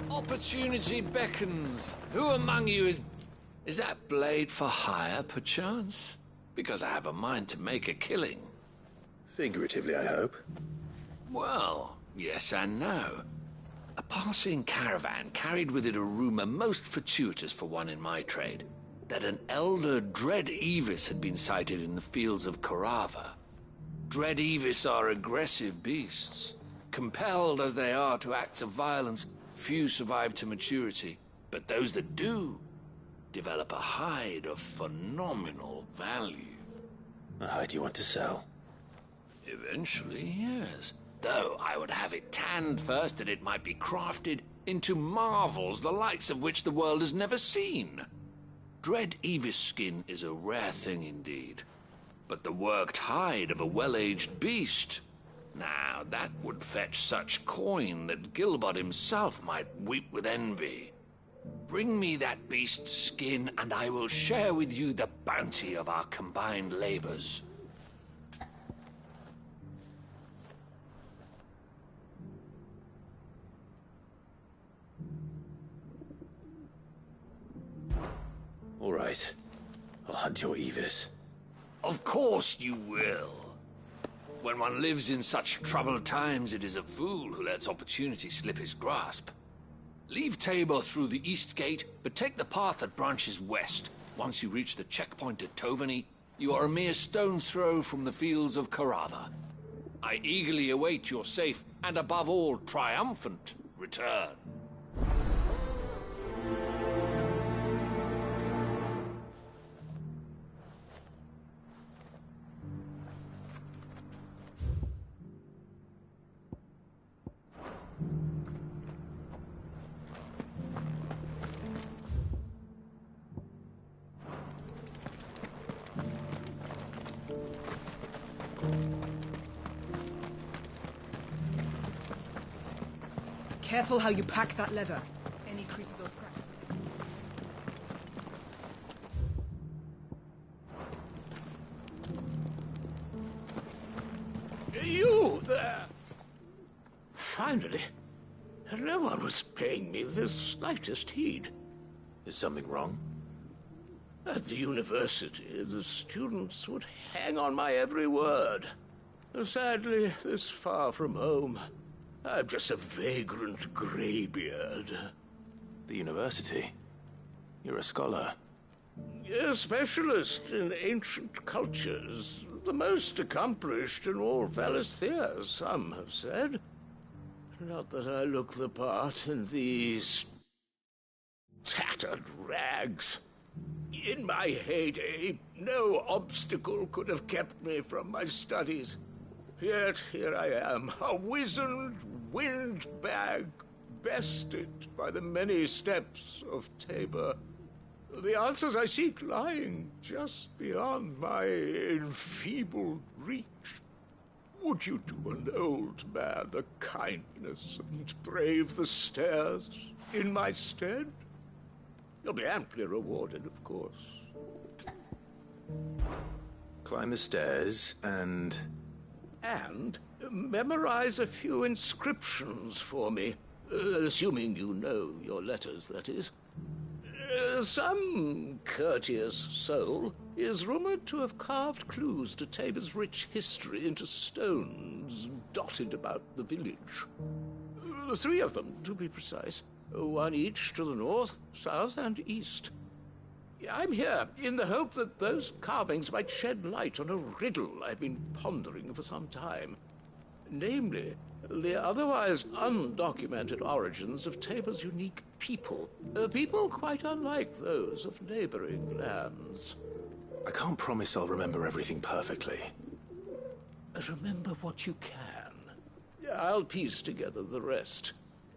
Opportunity beckons. Who among you is that blade for hire, perchance? Because I have a mind to make a killing. Figuratively, I hope. Well, yes and no. A passing caravan carried with it a rumor most fortuitous for one in my trade, that an elder Dread Evis had been sighted in the fields of Carava. Dread Evis are aggressive beasts. Compelled as they are to acts of violence, few survive to maturity, but those that do develop a hide of phenomenal value. A hide you want to sell? Eventually, yes. Though I would have it tanned first that it might be crafted into marvels the likes of which the world has never seen. Dread Evis skin is a rare thing indeed. But the worked hide of a well-aged beast, now that would fetch such coin that Gilbert himself might weep with envy. Bring me that beast's skin, and I will share with you the bounty of our combined labors. All right. I'll hunt your Evis. Of course you will. When one lives in such troubled times, it is a fool who lets opportunity slip his grasp. Leave Tabor through the east gate, but take the path that branches west. Once you reach the checkpoint at Tovany, you are a mere stone's throw from the fields of Carava. I eagerly await your safe, and above all, triumphant return. Careful how you pack that leather. Any creases or scratches. You there! Finally. No one was paying me the slightest heed. Is something wrong? At the university, the students would hang on my every word. Sadly, this far from home, I'm just a vagrant greybeard. The university? You're a scholar. A specialist in ancient cultures. The most accomplished in all Valisthea, some have said. Not that I look the part in these tattered rags. In my heyday, no obstacle could have kept me from my studies. Yet here I am, a wizened windbag, bested by the many steps of Tabor. The answers I seek lying just beyond my enfeebled reach. Would you do an old man a kindness and brave the stairs in my stead? You'll be amply rewarded, of course. Climb the stairs and memorize a few inscriptions for me, assuming you know your letters, that is. Some courteous soul is rumored to have carved clues to Tabor's rich history into stones dotted about the village. 3 of them, to be precise. 1 each to the north, south, and east. I'm here in the hope that those carvings might shed light on a riddle I've been pondering for some time. Namely, the otherwise undocumented origins of Tabor's unique people. People quite unlike those of neighboring lands. I can't promise I'll remember everything perfectly. Remember what you can. I'll piece together the rest.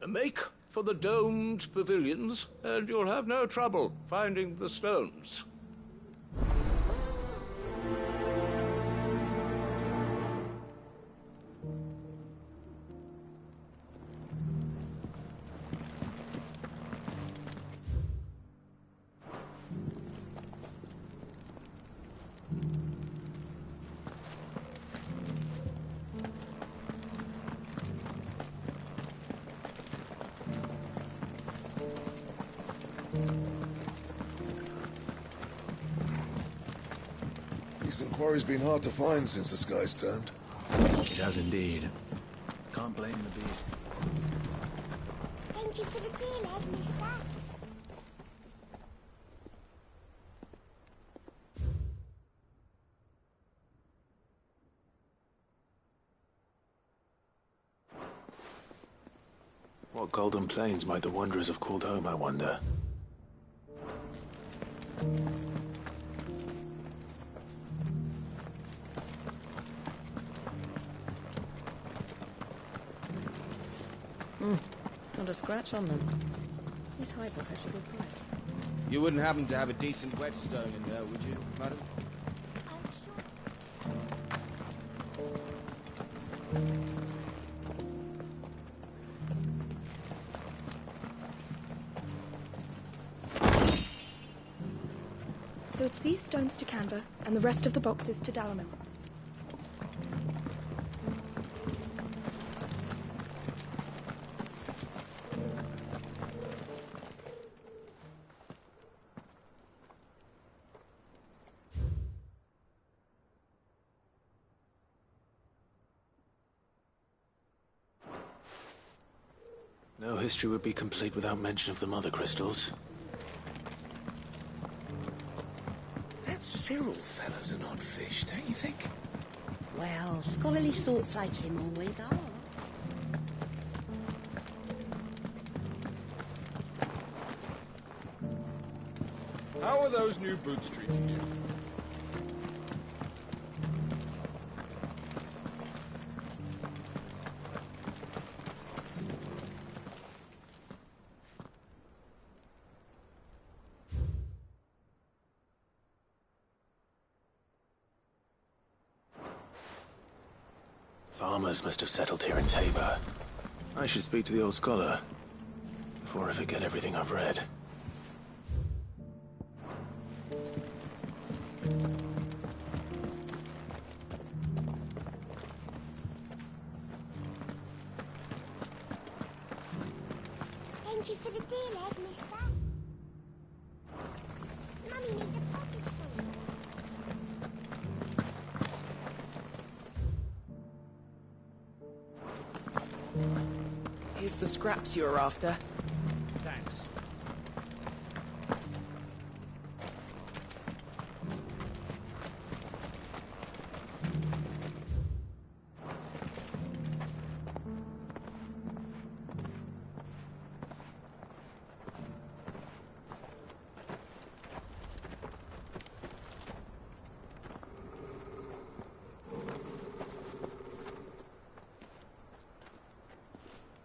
Make for the domed pavilions, and you'll have no trouble finding the stones. Artifacts and quarries been hard to find since the skies turned. It has indeed. Can't blame the beast. Thank you for the deal, Ed, mister. What golden plains might the Wanderers have called home, I wonder? Not a scratch on them. These hides are fetch a good price. You wouldn't happen to have a decent whetstone in there, would you, madam? I'm sure. So it's these stones to Canva, and the rest of the boxes to Dalamil. No history would be complete without mention of the Mother Crystals. That Cyril fella's an odd fish, don't you think? Well, scholarly sorts like him always are. How are those new boots treating you? Farmers must have settled here in Tabor. I should speak to the old scholar before I forget everything I've read. Thank you for the deal, Ed, mister. Mummy needs a pottage full. Here's the scraps you were after. Thanks.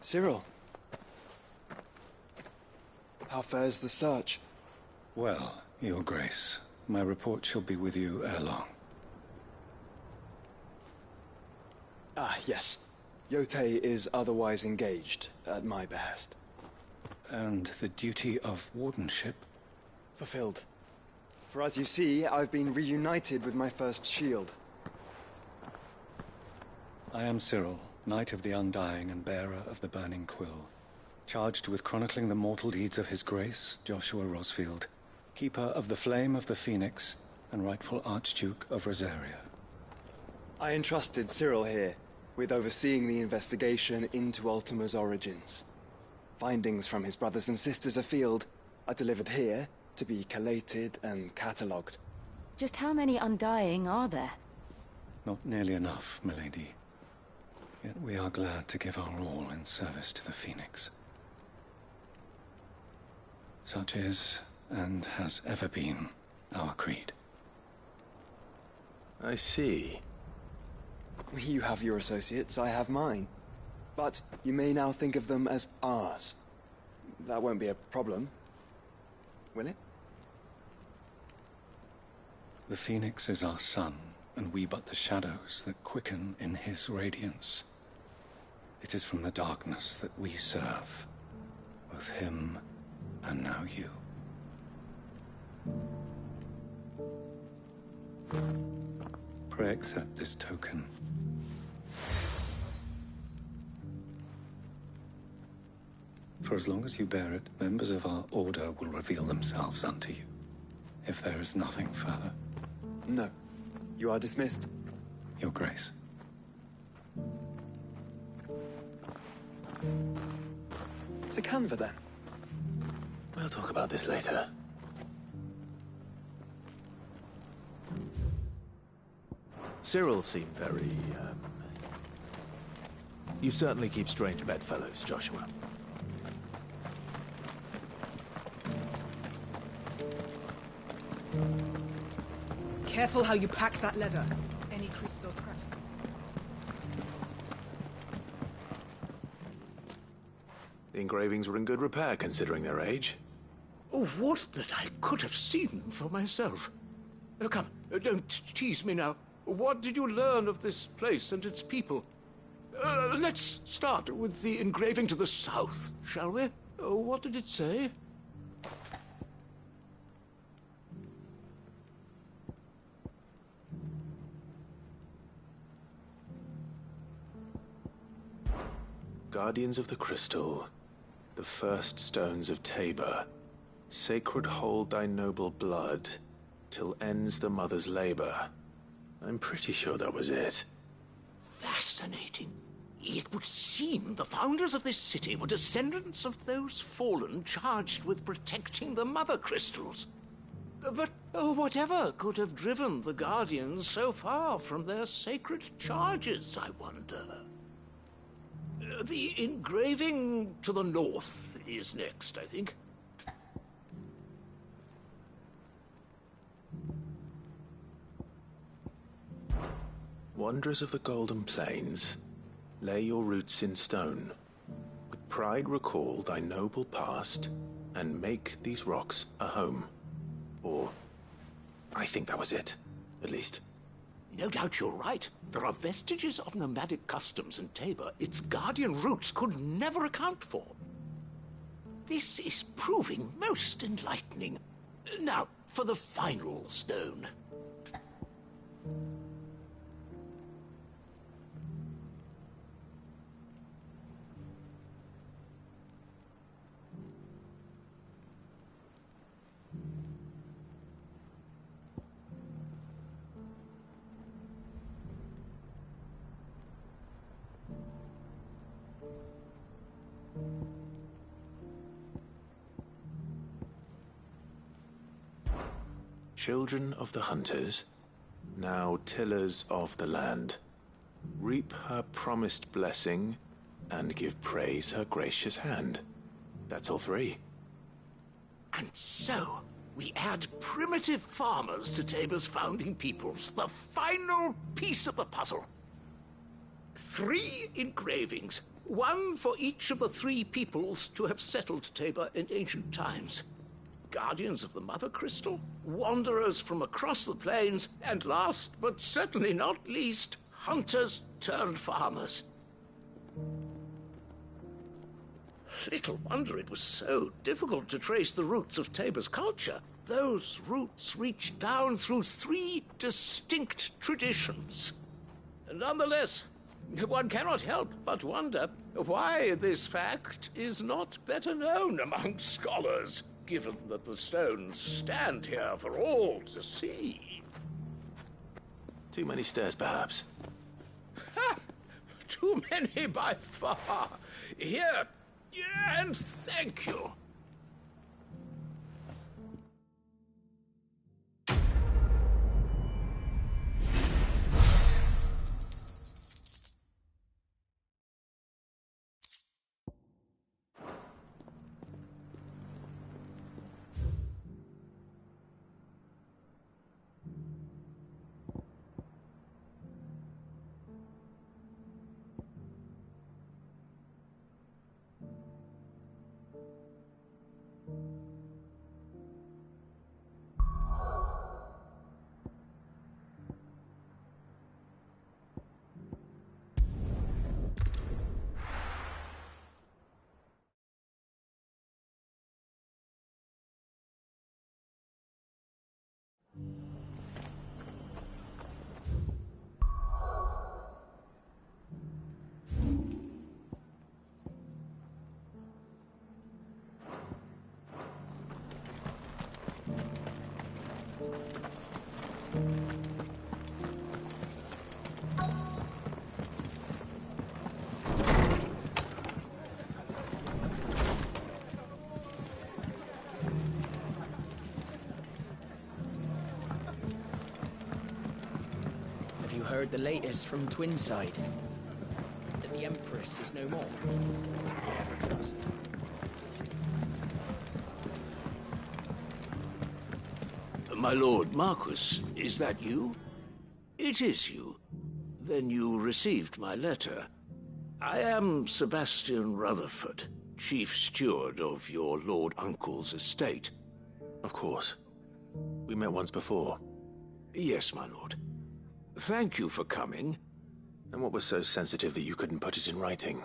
Cyril. How fares the search? Well, Your Grace, my report shall be with you ere long. Ah, yes. Yotei is otherwise engaged, at my behest. And the duty of wardenship? Fulfilled. For as you see, I've been reunited with my first shield. I am Cyril, Knight of the Undying and bearer of the Burning Quill, charged with chronicling the mortal deeds of His Grace, Joshua Rosfield, keeper of the Flame of the Phoenix and rightful Archduke of Rosaria. I entrusted Cyril here with overseeing the investigation into Ultima's origins. Findings from his brothers and sisters afield are delivered here to be collated and catalogued. Just how many Undying are there? Not nearly enough, milady. Yet we are glad to give our all in service to the Phoenix. Such is, and has ever been, our creed. I see. You have your associates, I have mine. But you may now think of them as ours. That won't be a problem, will it? The Phoenix is our sun, and we but the shadows that quicken in his radiance. It is from the darkness that we serve, both him and now you. Pray accept this token. For as long as you bear it, members of our order will reveal themselves unto you, if there is nothing further. No. You are dismissed. Your Grace. To Canva, then. We'll talk about this later. Cyril seemed very, You certainly keep strange bedfellows, Joshua. Careful how you pack that leather. Any creases or scratches. The engravings were in good repair, considering their age. Oh, what that I could have seen for myself. Come, don't tease me now. What did you learn of this place and its people? Let's start with the engraving to the south, shall we? What did it say? Guardians of the Crystal, the first stones of Tabor, sacred hold thy noble blood, till ends the mother's labor. I'm pretty sure that was it. Fascinating. It would seem the founders of this city were descendants of those fallen charged with protecting the mother crystals. But whatever could have driven the Guardians so far from their sacred charges, I wonder? The engraving to the north is next, I think. Wanderers of the Golden Plains, lay your roots in stone. With pride recall thy noble past, and make these rocks a home. Or, I think that was it, at least. No doubt you're right. There are vestiges of nomadic customs in Tabor its guardian roots could never account for. This is proving most enlightening. Now, for the final stone. Children of the hunters, now tillers of the land, reap her promised blessing and give praise her gracious hand. That's all three. And so, we add primitive farmers to Tabor's founding peoples, the final piece of the puzzle. 3 engravings, one for each of the 3 peoples to have settled Tabor in ancient times. Guardians of the Mother Crystal, wanderers from across the plains, and last but certainly not least, hunters turned farmers. Little wonder it was so difficult to trace the roots of Tabor's culture. Those roots reach down through 3 distinct traditions. Nonetheless, one cannot help but wonder why this fact is not better known among scholars, given that the stones stand here for all to see. Too many stairs, perhaps. Ha! Too many by far. Here, and thank you. heard the latest from Twinside. That the Empress is no more. Ever trust? My lord Marquis, is that you? It is you. Then you received my letter. I am Sebastian Rutherford, Chief Steward of your Lord Uncle's estate. Of course. We met once before. Yes, my lord. Thank you for coming. And what was so sensitive that you couldn't put it in writing?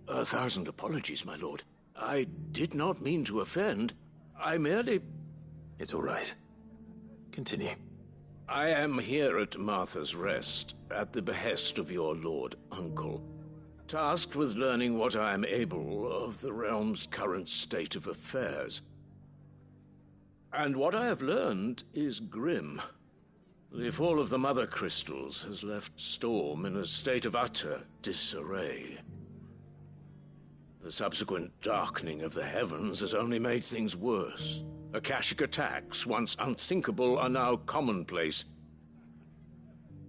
1,000 apologies, my lord. I did not mean to offend. I merely... It's all right. Continue. I am here at Martha's Rest, at the behest of your Lord Uncle, tasked with learning what I am able of the realm's current state of affairs. And what I have learned is grim. The fall of the Mother Crystals has left Storm in a state of utter disarray. The subsequent darkening of the heavens has only made things worse. Akashic attacks, once unthinkable, are now commonplace.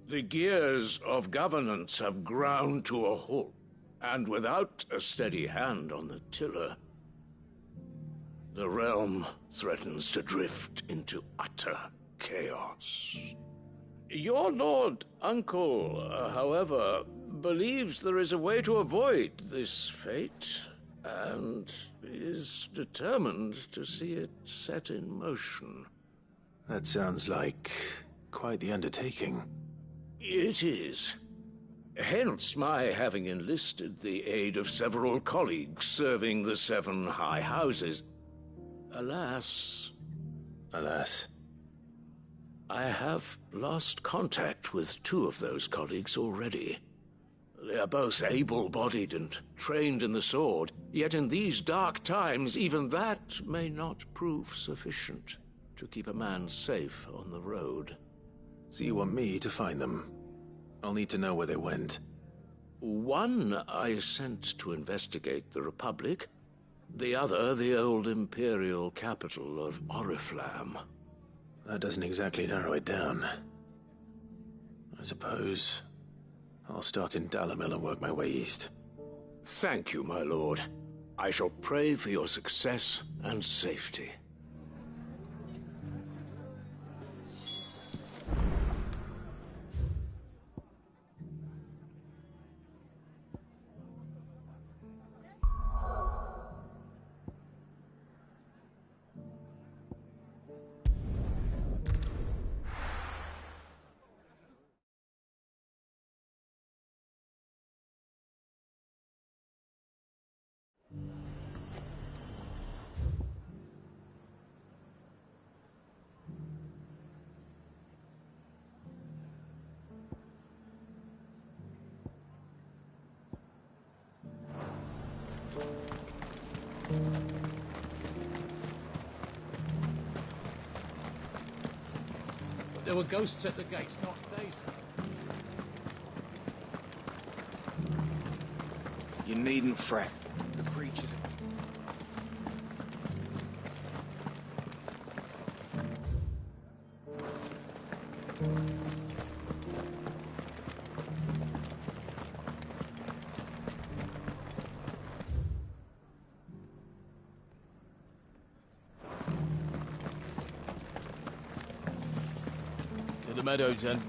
The gears of governance have ground to a halt, and without a steady hand on the tiller, the realm threatens to drift into utter chaos. Your Lord Uncle, however, believes there is a way to avoid this fate, and is determined to see it set in motion. That sounds like quite the undertaking. It is. Hence my having enlisted the aid of several colleagues serving the 7 high houses. Alas... Alas? I have lost contact with 2 of those colleagues already. They are both able-bodied and trained in the sword, yet in these dark times even that may not prove sufficient to keep a man safe on the road. So you want me to find them? I'll need to know where they went. One I sent to investigate the Republic, the other the old Imperial capital of Oriflamme. That doesn't exactly narrow it down. I suppose I'll start in Dalamil and work my way east. Thank you, my lord. I shall pray for your success and safety. There were ghosts at the gates, not days. You needn't fret. The creatures are... To the meadows, then.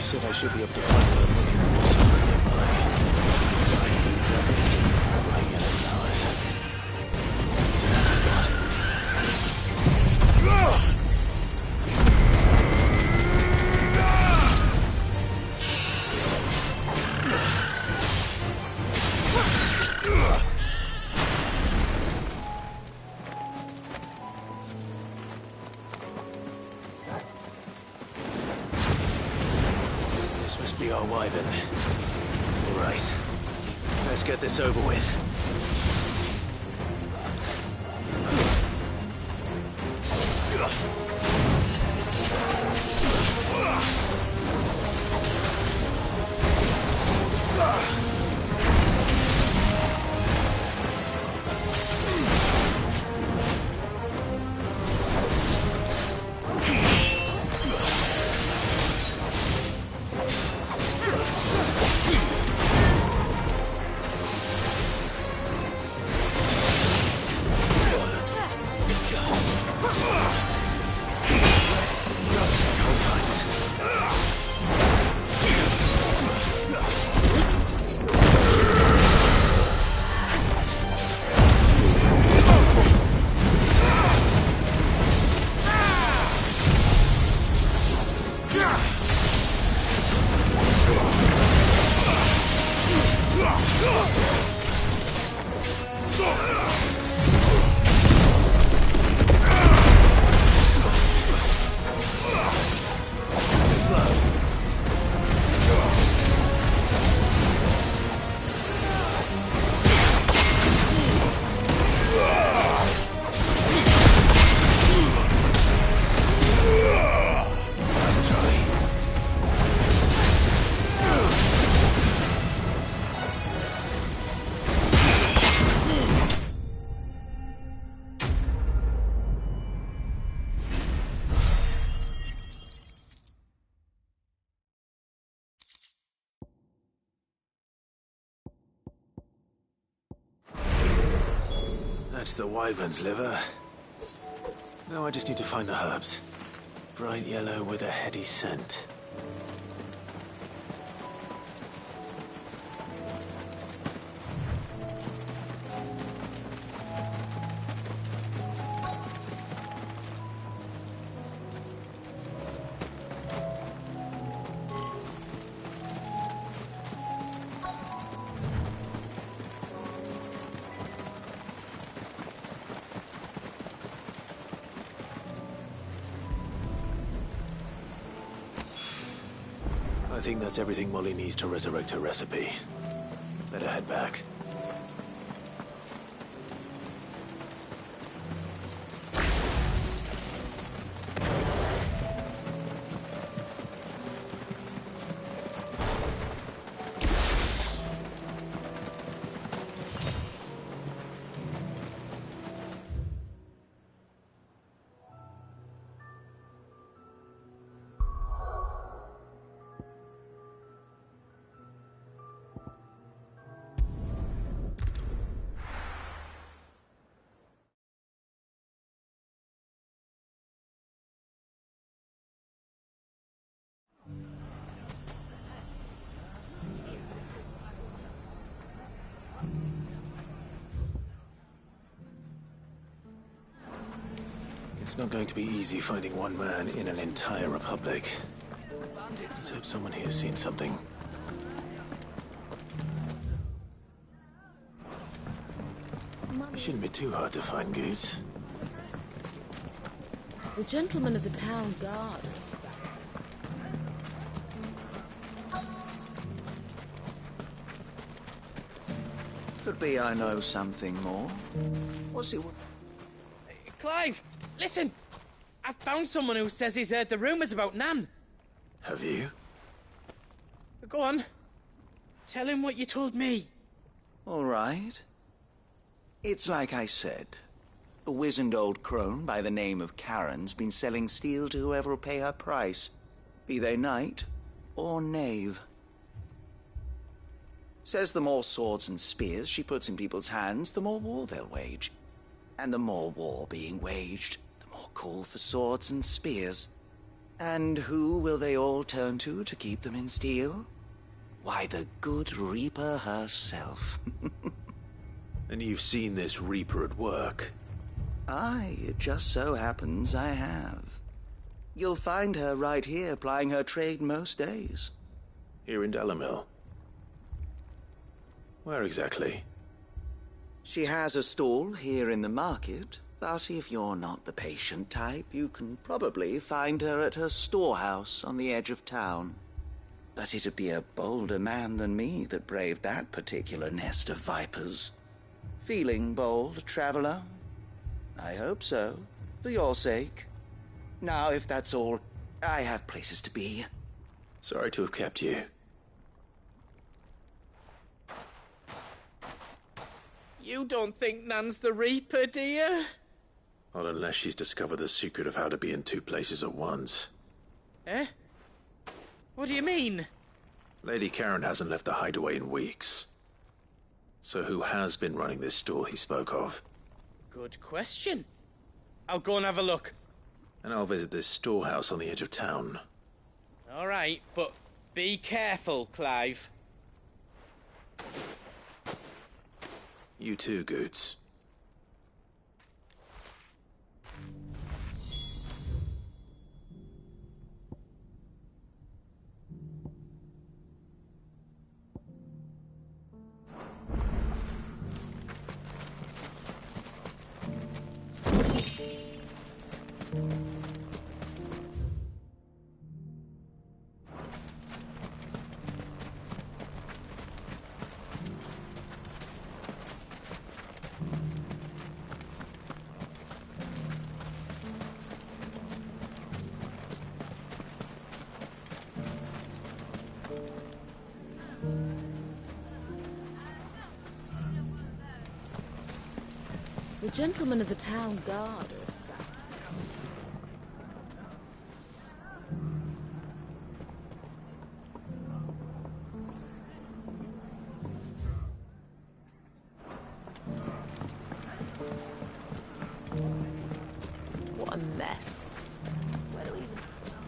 Said I should be able to find what I'm looking for somewhere nearby. Tiny ducks, my yellow flowers. It's an empty spot. be our wyvern. All right. Let's get this over with. That's the wyvern's liver. Now I just need to find the herbs. Bright yellow with a heady scent. I think that's everything Molly needs to resurrect her recipe. Better head back. It's not going to be easy finding one man in an entire republic. Let's hope someone here's seen something. It shouldn't be too hard to find goods. The gentleman of the town guard. Could be I know something more. What's it? Clive, listen! I found someone who says he's heard the rumors about Nan. Have you? Go on. Tell him what you told me. All right. It's like I said. A wizened old crone by the name of Karen's been selling steel to whoever will pay her price, be they knight or knave. Says the more swords and spears she puts in people's hands, the more war they'll wage. And the more war being waged, the more call for swords and spears. And who will they all turn to keep them in steel? Why, the good Reaper herself. And you've seen this Reaper at work? Aye, it just so happens I have. You'll find her right here plying her trade most days. Here in Delamil? Where exactly? She has a stall here in the market, but if you're not the patient type, you can probably find her at her storehouse on the edge of town. but it'd be a bolder man than me that braved that particular nest of vipers. Feeling bold, traveler? I hope so, for your sake. Now, if that's all, I have places to be. Sorry to have kept you. You don't think Nan's the Reaper, do you? Not unless she's discovered the secret of how to be in two places at once. Eh? What do you mean? Lady Karen hasn't left the hideaway in weeks. So who has been running this store he spoke of? Good question. I'll go and have a look. And I'll visit this storehouse on the edge of town. All right, but be careful, Clive. You too, Goots. The gentleman of the town guard is back. What a mess. Where do we even start?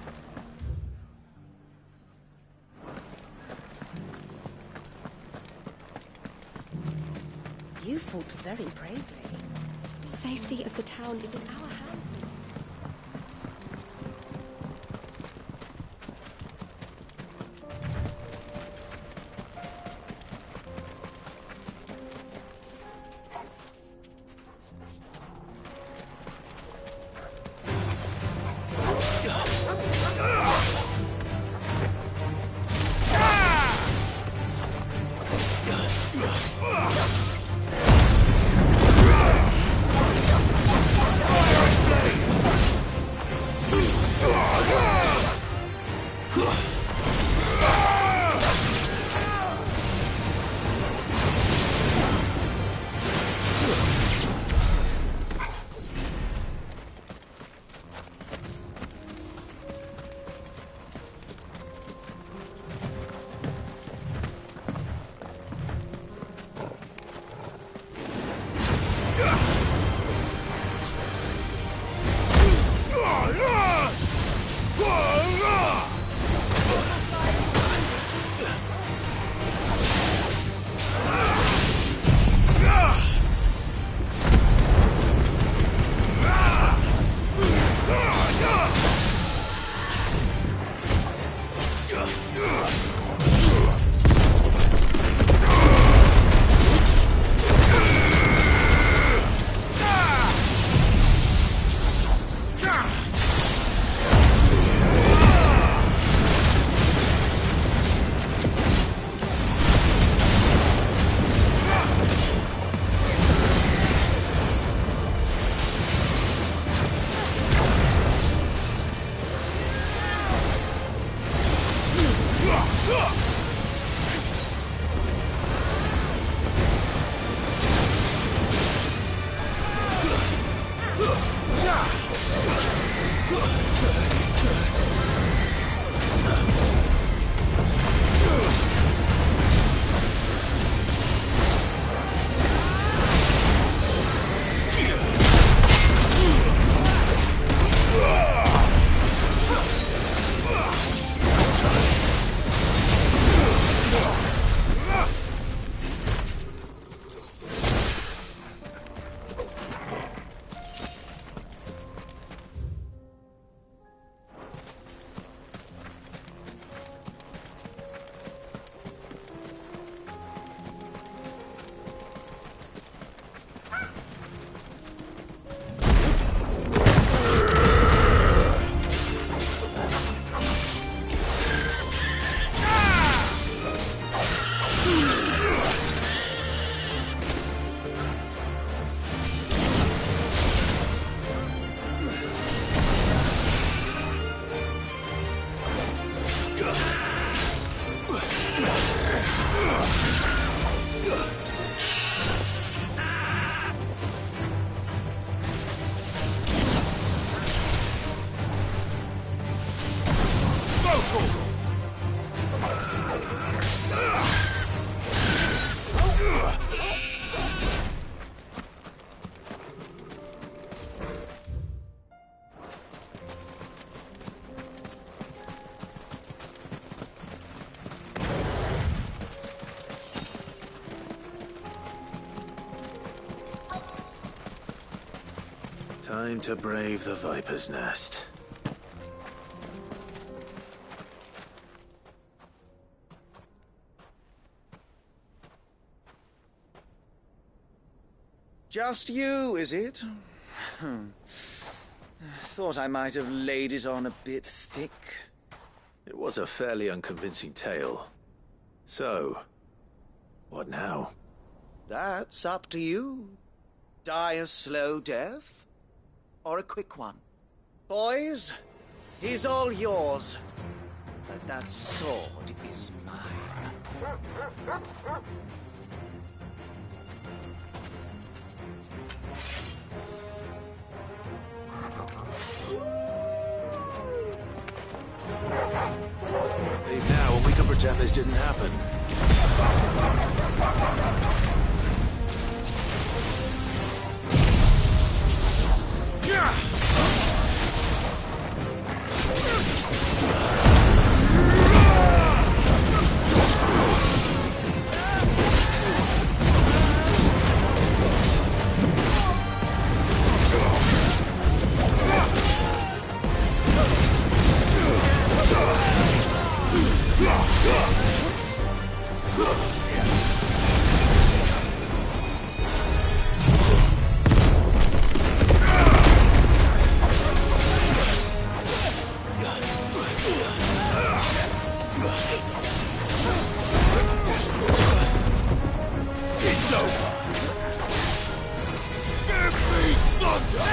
You fought very bravely. The safety of the town is in our hands. Fire blade! Time to brave the Viper's Nest. Just you, is it? Thought I might have laid it on a bit thick. It was a fairly unconvincing tale. So, what now? That's up to you. Die a slow death, or a quick one. Boys, he's all yours. But that sword is mine. Leave now and we can pretend this didn't happen. It's over. Give me thunder!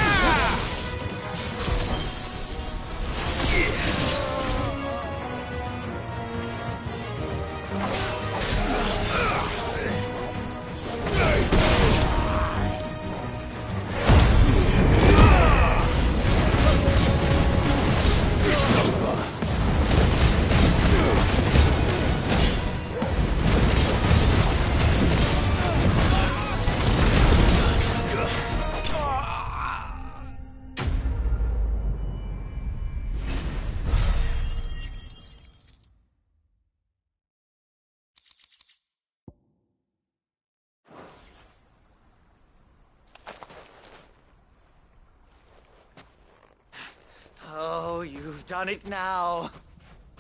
Oh, you've done it now.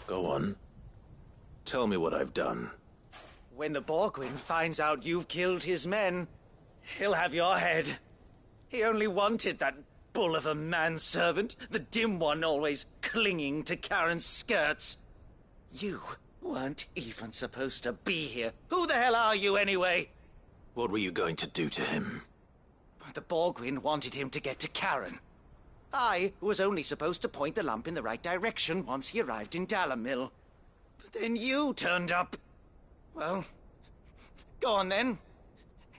Go on. Tell me what I've done. When the Borgwyn finds out you've killed his men, he'll have your head. He only wanted that bull of a manservant, the dim one always clinging to Karen's skirts. You weren't even supposed to be here. Who the hell are you, anyway? What were you going to do to him? The Borgwyn wanted him to get to Karen. I was only supposed to point the lamp in the right direction once he arrived in Dalamil. But then you turned up. Well, go on then.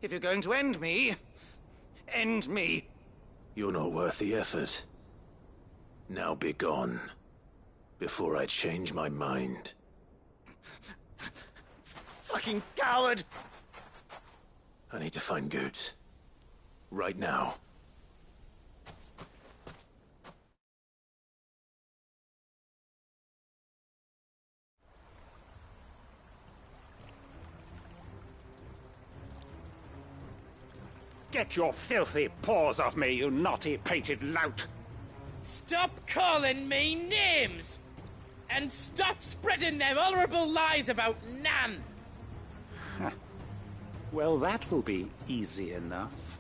If you're going to end me, end me. You're not worth the effort. Now be gone, before I change my mind. Fucking coward! I need to find Goots. Right now. Get your filthy paws off me, you naughty-pated lout! Stop calling me names! And stop spreading them horrible lies about Nan! Well, that will be easy enough.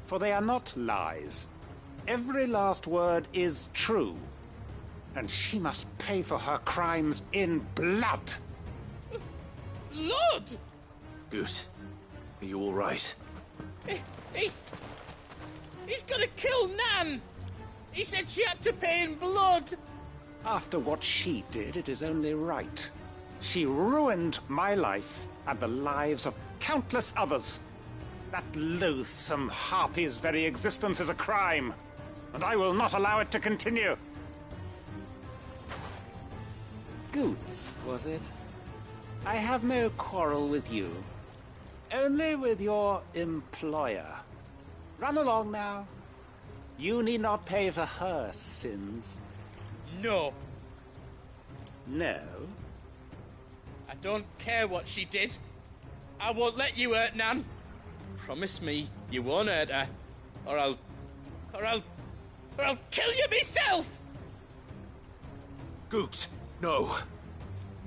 For they are not lies. Every last word is true. And she must pay for her crimes in blood. Blood? Goot, are you all right? He's gonna kill Nan! He said she had to pay in blood! After what she did, it is only right. She ruined my life and the lives of countless others. That loathsome harpy's very existence is a crime, and I will not allow it to continue. Goots, was it? I have no quarrel with you. Only with your employer. Run along now. You need not pay for her sins. No. No? I don't care what she did. I won't let you hurt Nan. Promise me you won't hurt her, or I'll or I'll kill you myself! Goots, no.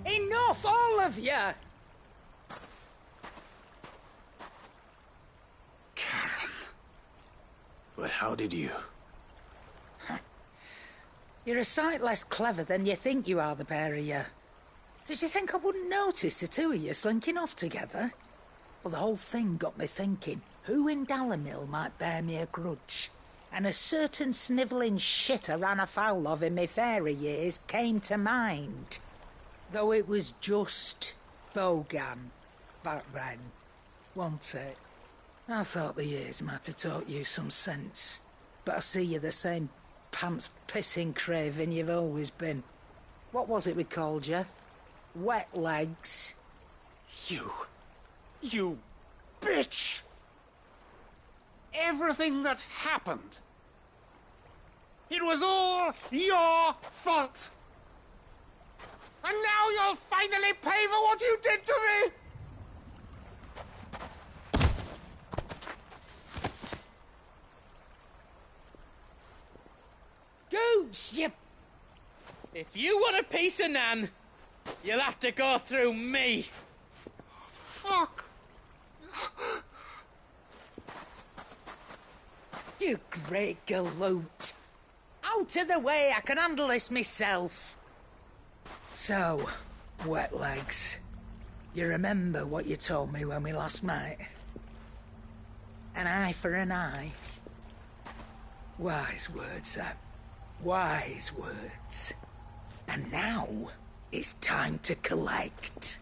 Enough, all of you! But how did you? You're a sight less clever than you think you are, the pair of you. Did you think I wouldn't notice the two of you slinking off together? Well, the whole thing got me thinking, who in Dalamil might bear me a grudge? And a certain snivelling shit I ran afoul of in my fairy years came to mind. Though it was just Bogan back then, wasn't it? I thought the years might have taught you some sense, but I see you're the same pants-pissing craven you've always been. What was it we called you? Wet legs? You bitch! Everything that happened, it was all your fault! And now you'll finally pay for what you did to me! Gooch, you... If you want a piece of Nan, you'll have to go through me. Fuck! You great galoot. Out of the way, I can handle this myself. So, wet legs, you remember what you told me when we last met? An eye for an eye. Wise words, Sam. Wise words. And now, it's time to collect.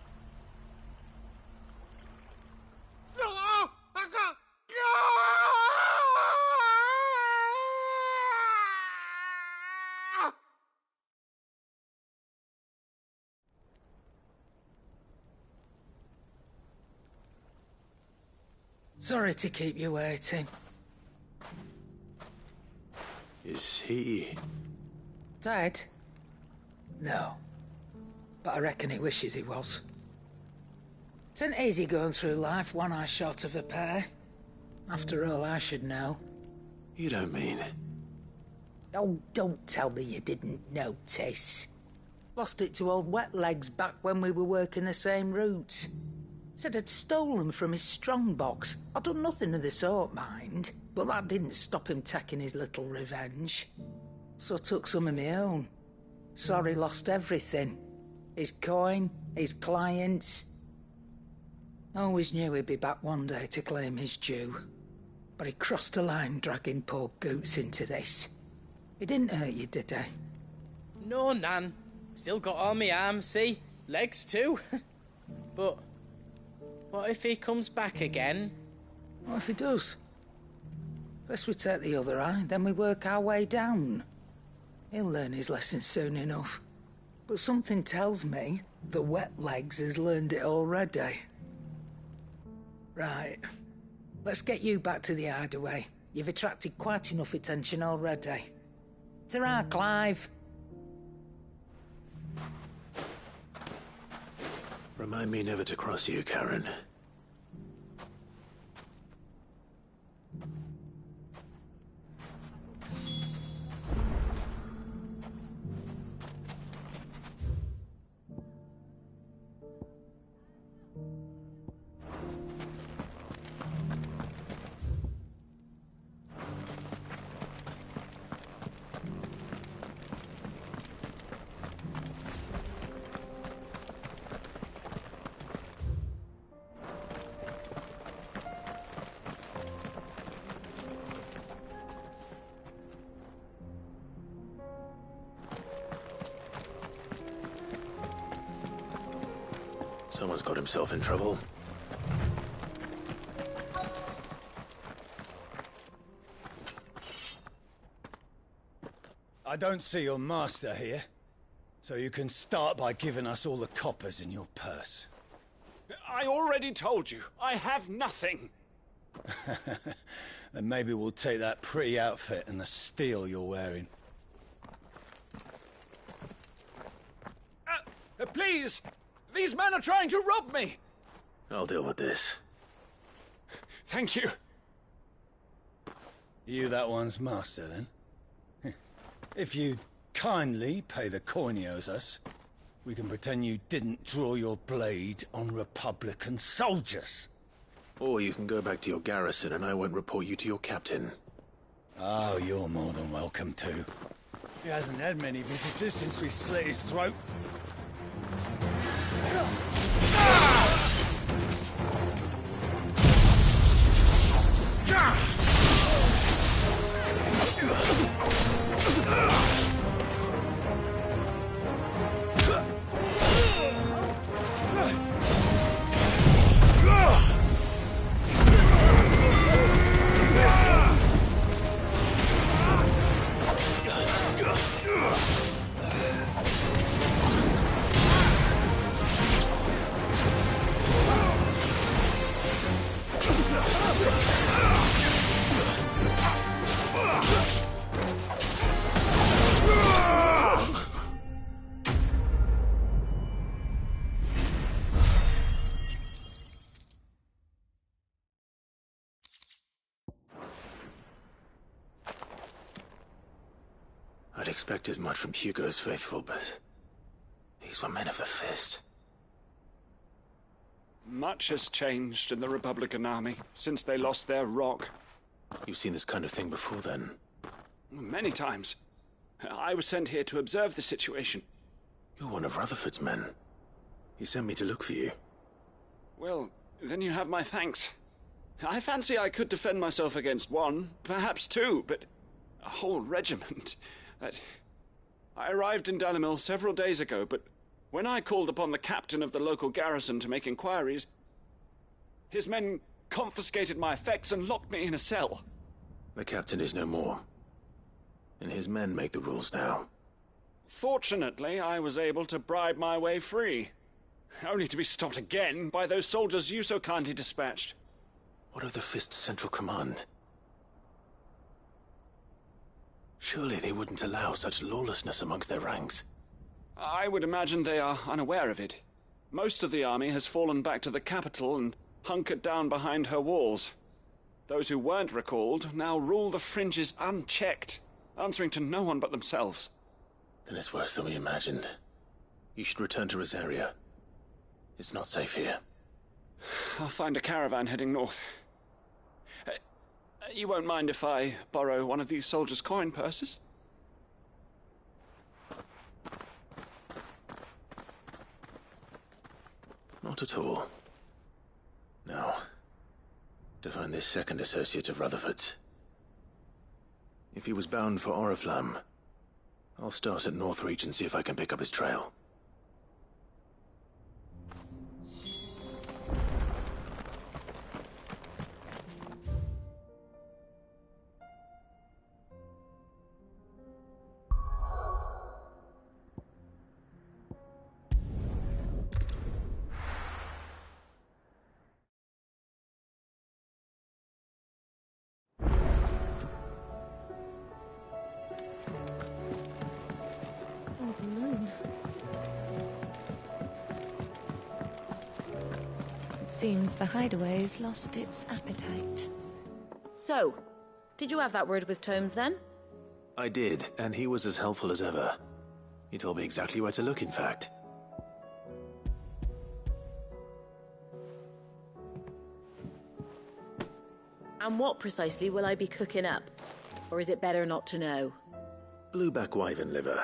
Sorry to keep you waiting. Is he... Dead? No. But I reckon he wishes he was. It ain't easy going through life one eye short of a pair. After all, I should know. You don't mean... Oh, don't tell me you didn't notice. Lost it to old Wet Legs back when we were working the same routes. Said I'd stolen from his strongbox. I'd done nothing of the sort, mind. But that didn't stop him taking his little revenge. So I took some of my own. Sorry, lost everything. His coin, his clients. Always knew he'd be back one day to claim his due. But he crossed a line dragging poor Goots into this. He didn't hurt you, did he? No, Nan. Still got all my arms, see? Legs too. But what if he comes back again? What if he does? First we take the other eye, then we work our way down. He'll learn his lesson soon enough. But something tells me the Wet Legs has learned it already. Right. Let's get you back to the hideaway. You've attracted quite enough attention already. Ta-ra, Clive. Remind me never to cross you, Karen. Someone's got himself in trouble. I don't see your master here, so you can start by giving us all the coppers in your purse. I already told you, I have nothing. Then maybe we'll take that pretty outfit and the steel you're wearing. Please! These men are trying to rob me! I'll deal with this. Thank you. You that one's master, then? If you'd kindly pay the coin he owes us, we can pretend you didn't draw your blade on Republican soldiers. Or you can go back to your garrison and I won't report you to your captain. Oh, you're more than welcome to. He hasn't had many visitors since we slit his throat. I'd expect as much from Hugo's faithful, but these were men of the fist. Much has changed in the Republican army since they lost their rock. You've seen this kind of thing before, then? Many times. I was sent here to observe the situation. You're one of Rutherford's men. He sent me to look for you. Well, then you have my thanks. I fancy I could defend myself against one, perhaps two, but a whole regiment... I arrived in Dalimil several days ago, but when I called upon the captain of the local garrison to make inquiries, his men confiscated my effects and locked me in a cell. The captain is no more, and his men make the rules now. Fortunately, I was able to bribe my way free, only to be stopped again by those soldiers you so kindly dispatched. What of the Fist's Central Command? Surely they wouldn't allow such lawlessness amongst their ranks. I would imagine they are unaware of it. Most of the army has fallen back to the capital and hunkered down behind her walls. Those who weren't recalled now rule the fringes unchecked, answering to no one but themselves. Then it's worse than we imagined. You should return to Rosaria. It's not safe here. I'll find a caravan heading north. You won't mind if I borrow one of these soldiers' coin purses? Not at all. Now, to find this second associate of Rutherford's. If he was bound for Oriflamme, I'll start at Northreach and see if I can pick up his trail. Seems the hideaway's lost its appetite. So, did you have that word with Tomes then? I did, and he was as helpful as ever. He told me exactly where to look, in fact. And what precisely will I be cooking up? Or is it better not to know? Blueback wyvern liver.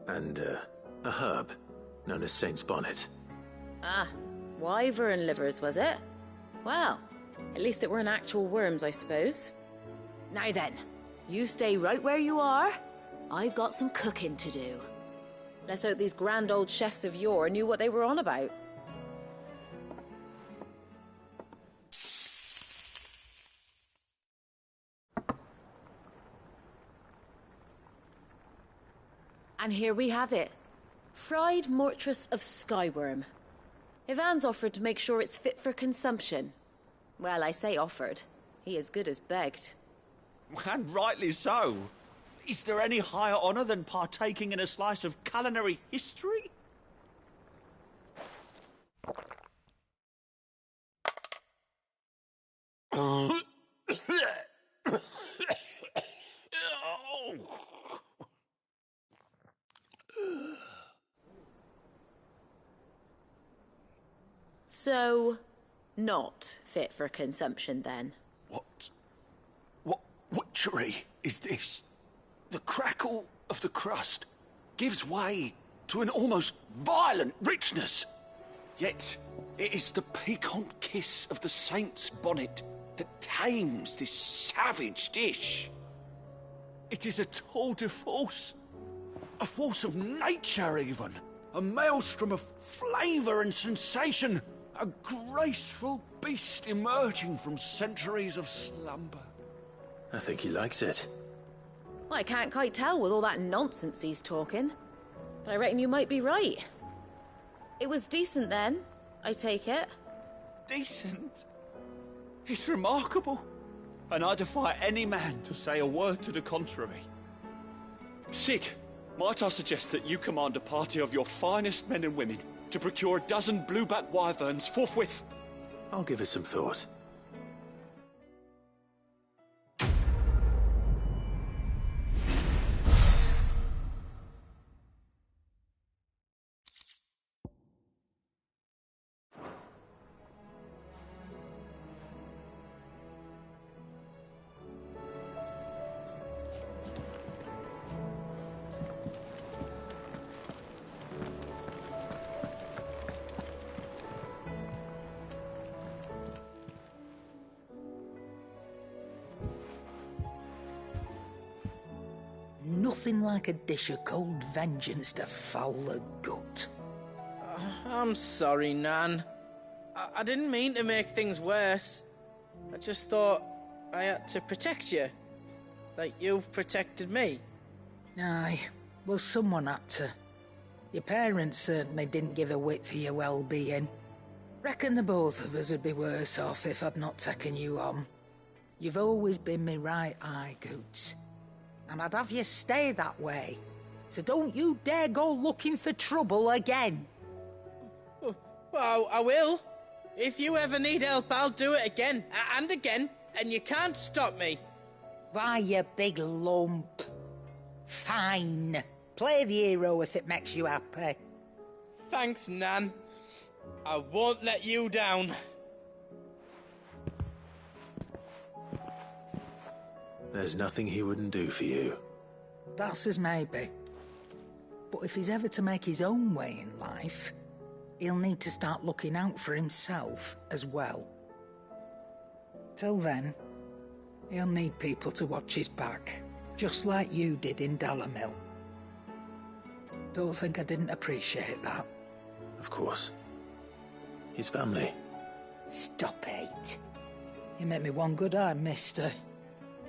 And, a herb known as Saint's Bonnet. Ah, wyvern livers, was it? Well, at least it weren't actual worms, I suppose. Now then, you stay right where you are. I've got some cooking to do. Let's hope these grand old chefs of yore knew what they were on about. And here we have it. Fried mortress of skyworm. Ivan's offered to make sure it's fit for consumption. Well, I say offered. He as good as begged. And rightly so. Is there any higher honour than partaking in a slice of culinary history? So, not fit for consumption then? What witchery is this? The crackle of the crust gives way to an almost violent richness. Yet, it is the piquant kiss of the saint's bonnet that tames this savage dish. It is a tour de force. A force of nature, even. A maelstrom of flavour and sensation. A graceful beast emerging from centuries of slumber. I think he likes it. Well, I can't quite tell with all that nonsense he's talking. But I reckon you might be right. It was decent then, I take it. Decent? It's remarkable. And I defy any man to say a word to the contrary. Sid, might I suggest that you command a party of your finest men and women to procure a dozen blueback wyverns forthwith? I'll give it some thought. Nothing like a dish of cold vengeance to foul the gut. I'm sorry, Nan. I didn't mean to make things worse. I just thought I had to protect you. Like you've protected me. Aye, well, someone had to. Your parents certainly didn't give a whit for your well-being. Reckon the both of us would be worse off if I'd not taken you on. You've always been me right eye, Goots. And I'd have you stay that way. So don't you dare go looking for trouble again. Well, I will. If you ever need help, I'll do it again and again, and you can't stop me. Why, you big lump. Fine. Play the hero if it makes you happy. Thanks, Nan. I won't let you down. There's nothing he wouldn't do for you. That's as maybe. But if he's ever to make his own way in life, he'll need to start looking out for himself as well. Till then, he'll need people to watch his back, just like you did in Dalamil. Don't think I didn't appreciate that. Of course. His family. Stop it. You make me one good eye, mister.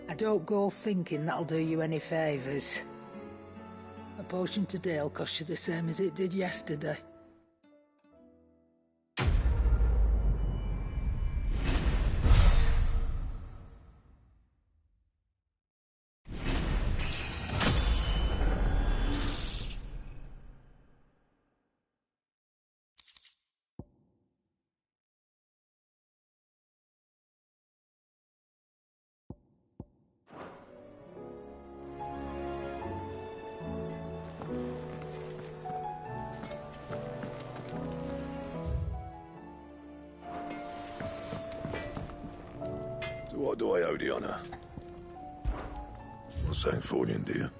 I don't go thinking that'll do you any favours. A potion today'll cost you the same as it did yesterday. So what do I owe the honour? Not saying Fordian, do you?